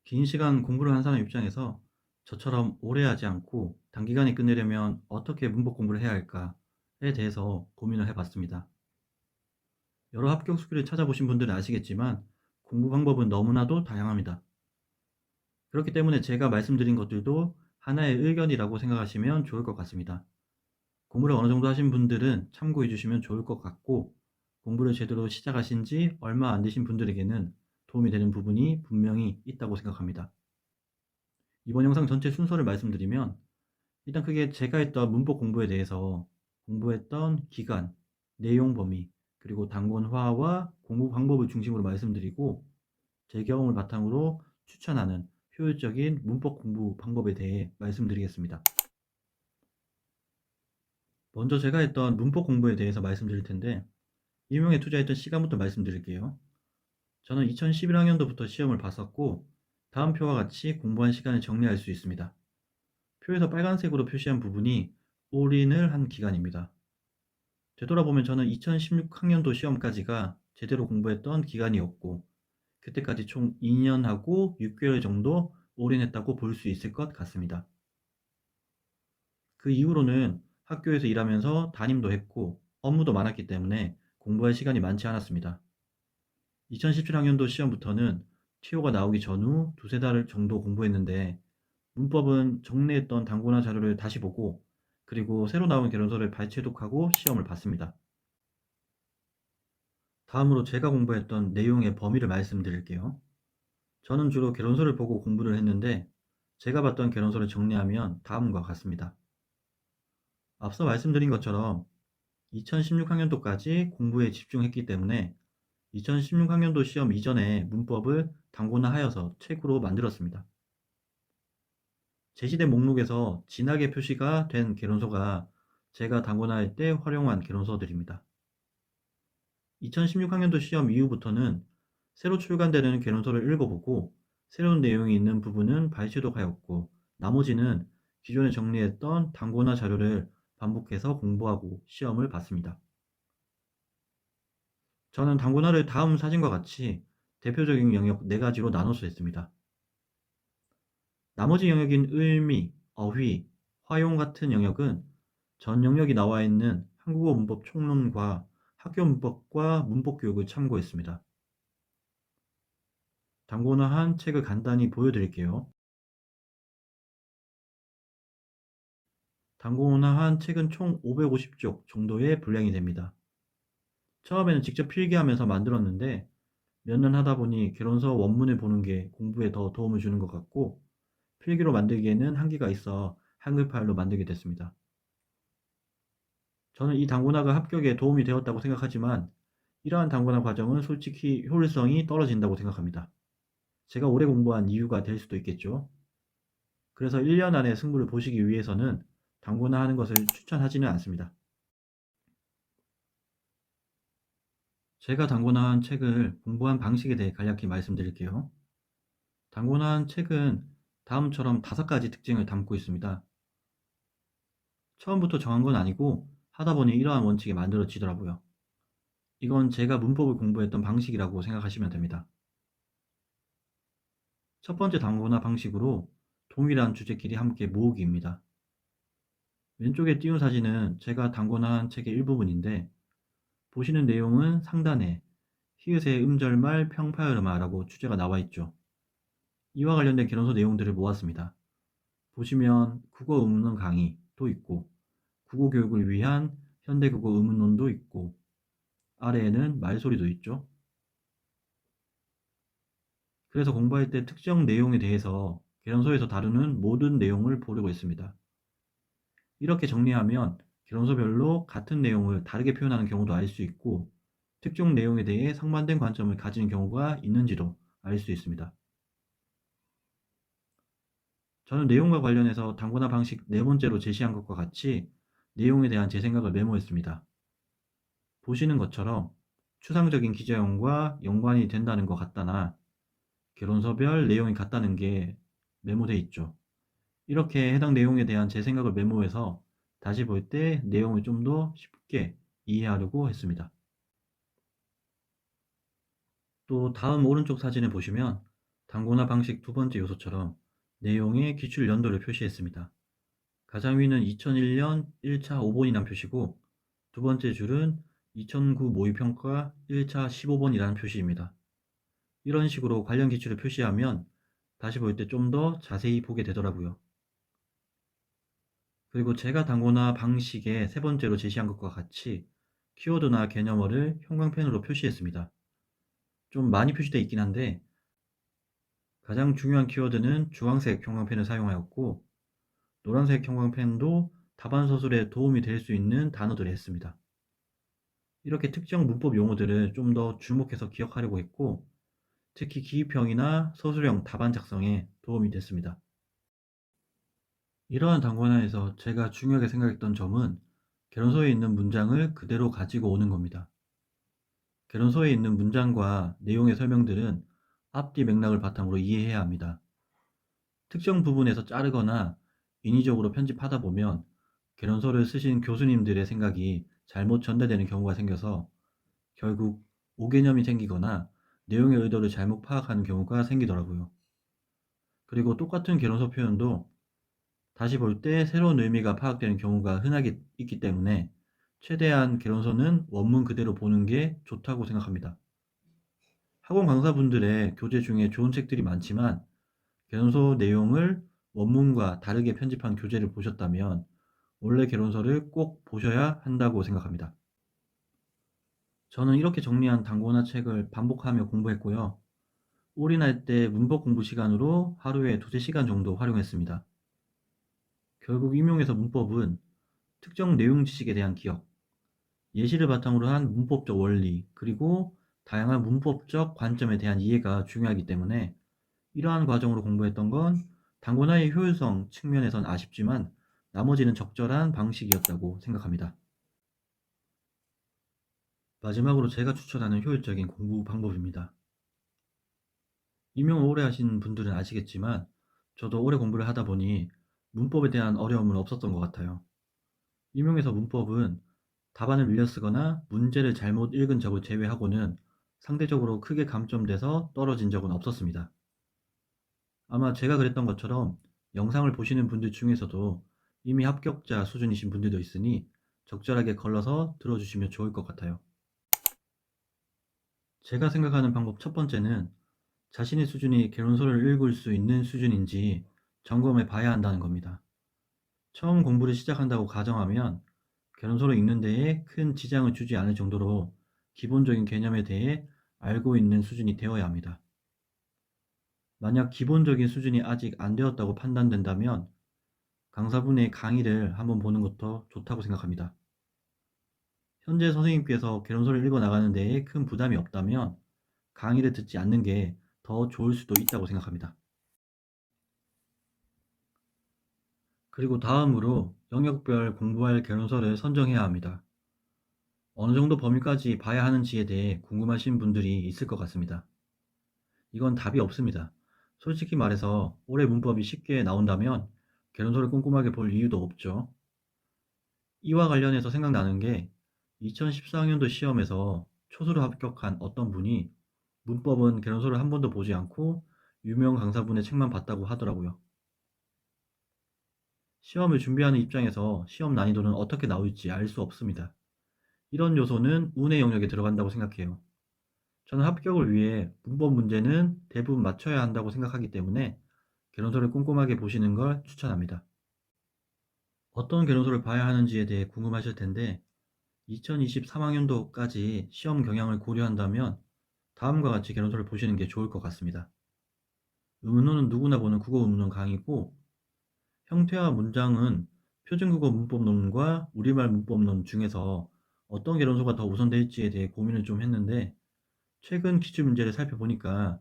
긴 시간 공부를 한 사람 입장에서 저처럼 오래 하지 않고 단기간에 끝내려면 어떻게 문법 공부를 해야 할까에 대해서 고민을 해봤습니다. 여러 합격 수기를 찾아보신 분들은 아시겠지만 공부 방법은 너무나도 다양합니다. 그렇기 때문에 제가 말씀드린 것들도 하나의 의견이라고 생각하시면 좋을 것 같습니다. 공부를 어느 정도 하신 분들은 참고해 주시면 좋을 것 같고, 공부를 제대로 시작하신 지 얼마 안 되신 분들에게는 도움이 되는 부분이 분명히 있다고 생각합니다. 이번 영상 전체 순서를 말씀드리면, 일단 크게 제가 했던 문법 공부에 대해서 공부했던 기간, 내용 범위, 그리고 단권화와 공부 방법을 중심으로 말씀드리고, 제 경험을 바탕으로 추천하는 효율적인 문법 공부 방법에 대해 말씀드리겠습니다. 먼저 제가 했던 문법 공부에 대해서 말씀드릴 텐데, 임용에 투자했던 시간부터 말씀드릴게요. 저는 2011학년도부터 시험을 봤었고, 다음 표와 같이 공부한 시간을 정리할 수 있습니다. 표에서 빨간색으로 표시한 부분이 올인을 한 기간입니다. 되돌아보면 저는 2016학년도 시험까지가 제대로 공부했던 기간이었고, 그때까지 총 2년하고 6개월 정도 올인했다고 볼 수 있을 것 같습니다. 그 이후로는 학교에서 일하면서 담임도 했고 업무도 많았기 때문에 공부할 시간이 많지 않았습니다. 2017학년도 시험부터는 TO가 나오기 전후 두세 달 정도 공부했는데, 문법은 정리했던 단고나 자료를 다시 보고, 그리고 새로 나온 개론서를 발췌독하고 시험을 봤습니다. 다음으로 제가 공부했던 내용의 범위를 말씀드릴게요. 저는 주로 개론서를 보고 공부를 했는데, 제가 봤던 개론서를 정리하면 다음과 같습니다. 앞서 말씀드린 것처럼 2016학년도까지 공부에 집중했기 때문에 2016학년도 시험 이전에 문법을 단권화하여서 책으로 만들었습니다. 제시대 목록에서 진하게 표시가 된 개론서가 제가 단권화할 때 활용한 개론서들입니다. 2016학년도 시험 이후부터는 새로 출간되는 개론서를 읽어보고 새로운 내용이 있는 부분은 발췌독하였고, 나머지는 기존에 정리했던 단권화 자료를 반복해서 공부하고 시험을 봤습니다. 저는 단권화를 다음 사진과 같이 대표적인 영역 4가지로 나눠서 했습니다. 나머지 영역인 을미, 어휘, 화용 같은 영역은 전 영역이 나와 있는 한국어 문법 총론과 학교 문법과 문법 교육을 참고했습니다. 단권화한 책을 간단히 보여드릴게요. 단권화한 책은 총 550쪽 정도의 분량이 됩니다. 처음에는 직접 필기하면서 만들었는데, 몇 년 하다 보니 개론서 원문을 보는 게 공부에 더 도움을 주는 것 같고, 필기로 만들기에는 한계가 있어 한글 파일로 만들게 됐습니다. 저는 이 단권화가 합격에 도움이 되었다고 생각하지만, 이러한 단권화 과정은 솔직히 효율성이 떨어진다고 생각합니다. 제가 오래 공부한 이유가 될 수도 있겠죠. 그래서 1년 안에 승부를 보시기 위해서는 단권화 하는 것을 추천하지는 않습니다. 제가 단권화한 책을 공부한 방식에 대해 간략히 말씀드릴게요. 단권화한 책은 다음처럼 5가지 특징을 담고 있습니다. 처음부터 정한 건 아니고 하다 보니 이러한 원칙이 만들어지더라고요. 이건 제가 문법을 공부했던 방식이라고 생각하시면 됩니다. 첫 번째 단권화 방식으로 동일한 주제끼리 함께 모으기입니다. 왼쪽에 띄운 사진은 제가 단권화한 책의 일부분인데, 보시는 내용은 상단에 히읗의 음절말 평파열음화라고 주제가 나와 있죠. 이와 관련된 개론서 내용들을 모았습니다. 보시면 국어 의문론 강의도 있고, 국어 교육을 위한 현대국어 의문론도 있고, 아래에는 말소리도 있죠. 그래서 공부할 때 특정 내용에 대해서 개론서에서 다루는 모든 내용을 보려고 했습니다. 이렇게 정리하면 개론서별로 같은 내용을 다르게 표현하는 경우도 알 수 있고, 특정 내용에 대해 상반된 관점을 가지는 경우가 있는지도 알 수 있습니다. 저는 내용과 관련해서 단권화 방식 4번째로 제시한 것과 같이 내용에 대한 제 생각을 메모했습니다. 보시는 것처럼 추상적인 기저형과 연관이 된다는 것 같다나 개론서별 내용이 같다는 게 메모돼 있죠. 이렇게 해당 내용에 대한 제 생각을 메모해서 다시 볼 때 내용을 좀 더 쉽게 이해하려고 했습니다. 또 다음 오른쪽 사진을 보시면 단고나 방식 두 번째 요소처럼 내용의 기출 연도를 표시했습니다. 가장 위는 2001년 1차 5번이란 표시고 두 번째 줄은 2009 모의평가 1차 15번이라는 표시입니다. 이런 식으로 관련 기출을 표시하면 다시 볼 때 좀 더 자세히 보게 되더라고요. 그리고 제가 단고나 방식에 세 번째로 제시한 것과 같이 키워드나 개념어를 형광펜으로 표시했습니다. 좀 많이 표시되어 있긴 한데 가장 중요한 키워드는 주황색 형광펜을 사용하였고 노란색 형광펜도 답안 서술에 도움이 될 수 있는 단어들을 했습니다. 이렇게 특정 문법 용어들을 좀 더 주목해서 기억하려고 했고 특히 기입형이나 서술형 답안 작성에 도움이 됐습니다. 이러한 단권화에서 제가 중요하게 생각했던 점은 개론서에 있는 문장을 그대로 가지고 오는 겁니다. 개론서에 있는 문장과 내용의 설명들은 앞뒤 맥락을 바탕으로 이해해야 합니다. 특정 부분에서 자르거나 인위적으로 편집하다 보면 개론서를 쓰신 교수님들의 생각이 잘못 전달되는 경우가 생겨서 결국 오개념이 생기거나 내용의 의도를 잘못 파악하는 경우가 생기더라고요. 그리고 똑같은 개론서 표현도 다시 볼 때 새로운 의미가 파악되는 경우가 흔하게 있기 때문에 최대한 개론서는 원문 그대로 보는 게 좋다고 생각합니다. 학원 강사분들의 교재 중에 좋은 책들이 많지만 개론서 내용을 원문과 다르게 편집한 교재를 보셨다면 원래 개론서를 꼭 보셔야 한다고 생각합니다. 저는 이렇게 정리한 단고나 책을 반복하며 공부했고요. 올인할 때 문법 공부 시간으로 하루에 두세 시간 정도 활용했습니다. 결국 임용에서 문법은 특정 내용 지식에 대한 기억, 예시를 바탕으로 한 문법적 원리, 그리고 다양한 문법적 관점에 대한 이해가 중요하기 때문에 이러한 과정으로 공부했던 건 단권화의 효율성 측면에선 아쉽지만 나머지는 적절한 방식이었다고 생각합니다. 마지막으로 제가 추천하는 효율적인 공부 방법입니다. 임용을 오래 하신 분들은 아시겠지만 저도 오래 공부를 하다 보니 문법에 대한 어려움은 없었던 것 같아요. 임용에서 문법은 답안을 밀려 쓰거나 문제를 잘못 읽은 적을 제외하고는 상대적으로 크게 감점돼서 떨어진 적은 없었습니다. 아마 제가 그랬던 것처럼 영상을 보시는 분들 중에서도 이미 합격자 수준이신 분들도 있으니 적절하게 걸러서 들어주시면 좋을 것 같아요. 제가 생각하는 방법 첫 번째는 자신의 수준이 개론서를 읽을 수 있는 수준인지 점검해 봐야 한다는 겁니다. 처음 공부를 시작한다고 가정하면 개론서를 읽는 데에 큰 지장을 주지 않을 정도로 기본적인 개념에 대해 알고 있는 수준이 되어야 합니다. 만약 기본적인 수준이 아직 안 되었다고 판단된다면 강사분의 강의를 한번 보는 것도 좋다고 생각합니다. 현재 선생님께서 개론서를 읽어 나가는 데에 큰 부담이 없다면 강의를 듣지 않는 게 더 좋을 수도 있다고 생각합니다. 그리고 다음으로 영역별 공부할 개론서를 선정해야 합니다. 어느 정도 범위까지 봐야 하는지에 대해 궁금하신 분들이 있을 것 같습니다. 이건 답이 없습니다. 솔직히 말해서 올해 문법이 쉽게 나온다면 개론서를 꼼꼼하게 볼 이유도 없죠. 이와 관련해서 생각나는 게 2014학년도 시험에서 초수로 합격한 어떤 분이 문법은 개론서를 한 번도 보지 않고 유명 강사분의 책만 봤다고 하더라고요. 시험을 준비하는 입장에서 시험 난이도는 어떻게 나올지 알 수 없습니다. 이런 요소는 운의 영역에 들어간다고 생각해요. 저는 합격을 위해 문법 문제는 대부분 맞춰야 한다고 생각하기 때문에 개론서를 꼼꼼하게 보시는 걸 추천합니다. 어떤 개론서를 봐야 하는지에 대해 궁금하실 텐데 2023학년도까지 시험 경향을 고려한다면 다음과 같이 개론서를 보시는 게 좋을 것 같습니다. 의문문은 누구나 보는 국어 의문문 강의고 형태와 문장은 표준국어 문법론과 우리말 문법론 중에서 어떤 개론서가 더 우선될지에 대해 고민을 좀 했는데 최근 기출 문제를 살펴보니까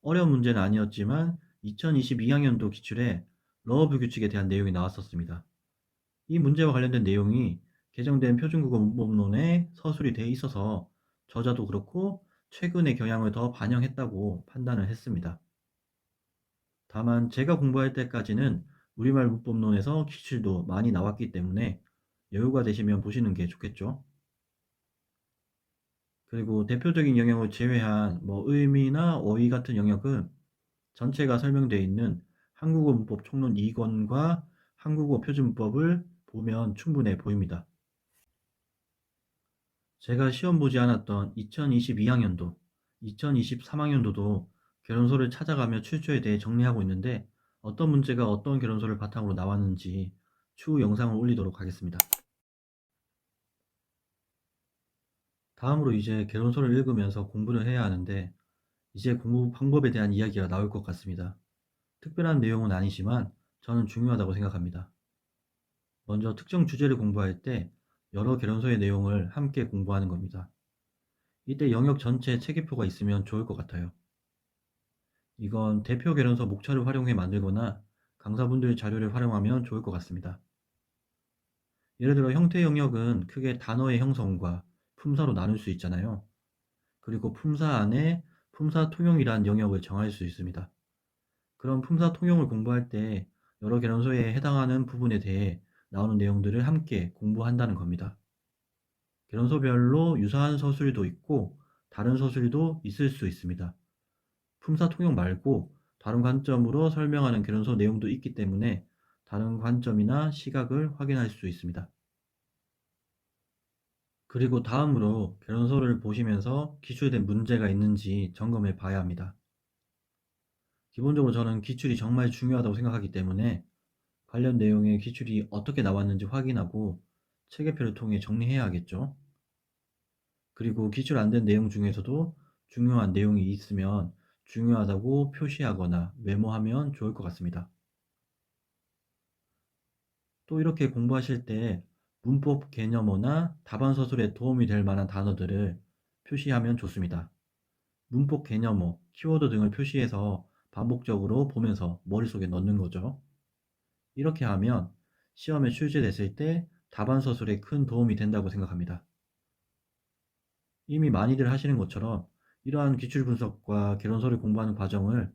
어려운 문제는 아니었지만 2022학년도 기출에 러브 규칙에 대한 내용이 나왔었습니다. 이 문제와 관련된 내용이 개정된 표준국어 문법론에 서술이 되어 있어서 저자도 그렇고 최근의 경향을 더 반영했다고 판단을 했습니다. 다만 제가 공부할 때까지는 우리말 문법론에서 기출도 많이 나왔기 때문에 여유가 되시면 보시는 게 좋겠죠. 그리고 대표적인 영역을 제외한 의미나 어휘 같은 영역은 전체가 설명되어 있는 한국어 문법 총론 2권과 한국어 표준문법을 보면 충분해 보입니다. 제가 시험 보지 않았던 2022학년도, 2023학년도도 결론서를 찾아가며 출처에 대해 정리하고 있는데 어떤 문제가 어떤 결론서를 바탕으로 나왔는지 추후 영상을 올리도록 하겠습니다. 다음으로 이제 결론서를 읽으면서 공부를 해야 하는데 이제 공부 방법에 대한 이야기가 나올 것 같습니다. 특별한 내용은 아니지만 저는 중요하다고 생각합니다. 먼저 특정 주제를 공부할 때 여러 결론서의 내용을 함께 공부하는 겁니다. 이때 영역 전체 체계표가 있으면 좋을 것 같아요. 이건 대표 결론서 목차를 활용해 만들거나 강사분들 자료를 활용하면 좋을 것 같습니다. 예를 들어 형태 영역은 크게 단어의 형성과 품사로 나눌 수 있잖아요. 그리고 품사 안에 품사 통용이란 영역을 정할 수 있습니다. 그럼 품사 통용을 공부할 때 여러 결론서에 해당하는 부분에 대해 나오는 내용들을 함께 공부한다는 겁니다. 결론서별로 유사한 서술도 있고 다른 서술도 있을 수 있습니다. 품사 통용 말고 다른 관점으로 설명하는 결론서 내용도 있기 때문에 다른 관점이나 시각을 확인할 수 있습니다. 그리고 다음으로 결론서를 보시면서 기출된 문제가 있는지 점검해 봐야 합니다. 기본적으로 저는 기출이 정말 중요하다고 생각하기 때문에 관련 내용의 기출이 어떻게 나왔는지 확인하고 체계표를 통해 정리해야 하겠죠. 그리고 기출 안 된 내용 중에서도 중요한 내용이 있으면 중요하다고 표시하거나 메모하면 좋을 것 같습니다. 또 이렇게 공부하실 때 문법 개념어나 답안 서술에 도움이 될 만한 단어들을 표시하면 좋습니다. 문법 개념어, 키워드 등을 표시해서 반복적으로 보면서 머릿속에 넣는 거죠. 이렇게 하면 시험에 출제됐을 때 답안 서술에 큰 도움이 된다고 생각합니다. 이미 많이들 하시는 것처럼 이러한 기출 분석과 결론서를 공부하는 과정을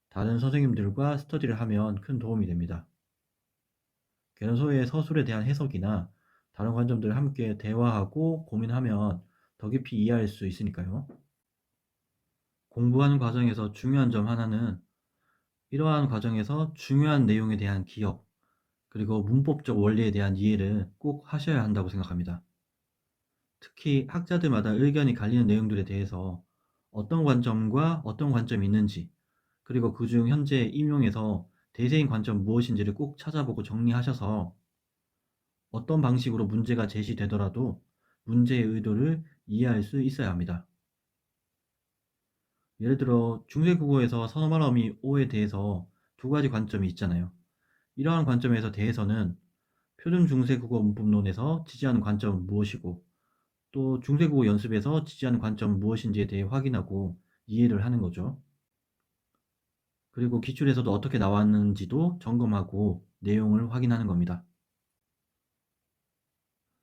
다른 선생님들과 스터디를 하면 큰 도움이 됩니다. 결론서의 서술에 대한 해석이나 다른 관점들을 함께 대화하고 고민하면 더 깊이 이해할 수 있으니까요. 공부하는 과정에서 중요한 점 하나는 이러한 과정에서 중요한 내용에 대한 기억, 그리고 문법적 원리에 대한 이해를 꼭 하셔야 한다고 생각합니다. 특히 학자들마다 의견이 갈리는 내용들에 대해서 어떤 관점과 어떤 관점이 있는지, 그리고 그중 현재 인용에서 대세인 관점 무엇인지를 꼭 찾아보고 정리하셔서 어떤 방식으로 문제가 제시되더라도 문제의 의도를 이해할 수 있어야 합니다. 예를 들어 중세국어에서 선어말어미 오에 대해서 두 가지 관점이 있잖아요. 이러한 관점에서 대해서는 표준 중세국어 문법론에서 지지하는 관점은 무엇이고 또 중세국어 연습에서 지지하는 관점은 무엇인지에 대해 확인하고 이해를 하는 거죠. 그리고 기출에서도 어떻게 나왔는지도 점검하고 내용을 확인하는 겁니다.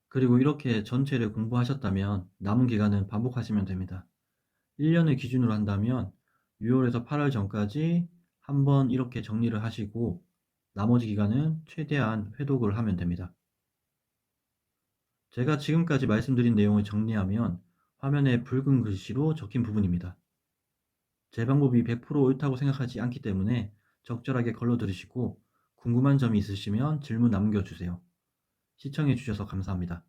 그리고 이렇게 전체를 공부하셨다면 남은 기간은 반복하시면 됩니다. 1년을 기준으로 한다면 6월에서 8월 전까지 한번 이렇게 정리를 하시고 나머지 기간은 최대한 회독을 하면 됩니다. 제가 지금까지 말씀드린 내용을 정리하면 화면에 붉은 글씨로 적힌 부분입니다. 제 방법이 100% 옳다고 생각하지 않기 때문에 적절하게 걸러 들으시고 궁금한 점이 있으시면 질문 남겨주세요. 시청해 주셔서 감사합니다.